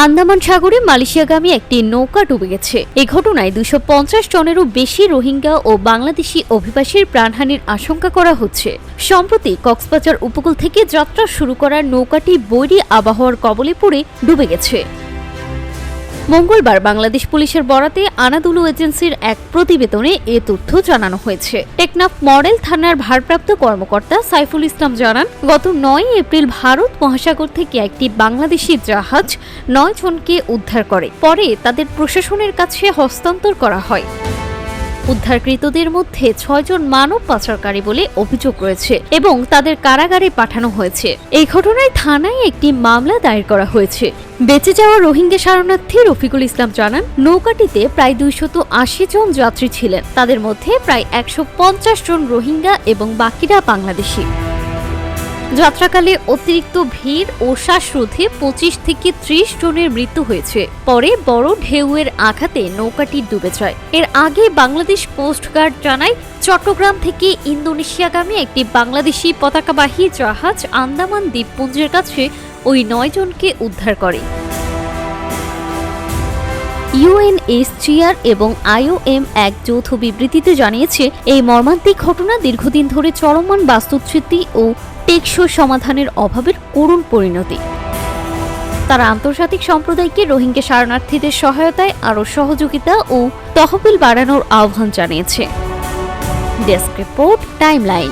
আন্দামান সাগরে মালয়েশিয়াগামী একটি নৌকা ডুবে গেছে। এই ঘটনায় 250 জনেরও বেশি রোহিঙ্গা ও বাংলাদেশি অভিবাসীর প্রাণহানির আশঙ্কা করা হচ্ছে। সম্প্রতি কক্সবাজার উপকূল থেকে যাত্রা শুরু করার নৌকাটি বৈরী আবহাওয়ার কবলে পড়ে ডুবে গেছে। মঙ্গলবার বাংলাদেশ পুলিশের বরাতে আনাদুলু এজেন্সির এক প্রতিবেদনে এ তথ্য জানানো হয়েছে। টেকনাফ মডেল থানার ভারপ্রাপ্ত কর্মকর্তা সাইফুল ইসলাম জানান, গত 9 এপ্রিল ভারত মহাসাগর থেকে একটি বাংলাদেশি জাহাজ 9 জনকে উদ্ধার করে। পরে তাদের প্রশাসনের কাছে হস্তান্তর করা হয়। উদ্ধারকৃতদের মধ্যে 6 জন মানব পাচারকারী বলে অভিযোগ রয়েছে এবং তাদের কারাগারে পাঠানো হয়েছে। এই ঘটনায় থানায় একটি মামলা দায়ের করা হয়েছে। বেঁচে যাওয়া রোহিঙ্গা শরণার্থী রফিকুল ইসলাম জানান, নৌকাটিতে প্রায় 280 জন যাত্রী ছিলেন। তাদের মধ্যে প্রায় 150 জন রোহিঙ্গা এবং বাকিরা বাংলাদেশি। যাত্রাকালে অতিরিক্ত ভিড় ও শ্বাসরোধে 25 থেকে 30 জনের মৃত্যু হয়েছে। পরে বড় ঢেউয়ের আঘাতে নৌকাটি ডুবে যায়। এর আগে বাংলাদেশ কোস্টগার্ড জানায়, চট্টগ্রাম থেকে ইন্দোনেশিয়াগামী একটি বাংলাদেশি পতাকাবাহী জাহাজ আন্দামান দ্বীপপুঞ্জের কাছে ওই 9 জনকে উদ্ধার করে। ইউএনএইচসিআর এবং আইওএম এক যৌথ বিবৃতিতে জানিয়েছে, এই মর্মান্তিক ঘটনা দীর্ঘদিন ধরে চলমান বাস্তুচ্যুতি ও টেকসই সমাধানের অভাবের করুণ পরিণতি। তারা আন্তর্জাতিক সম্প্রদায়কে রোহিঙ্গা শরণার্থীদের সহায়তায় আরও সহযোগিতা ও তহবিল বাড়ানোর আহ্বান জানিয়েছে। Desk report, timeline.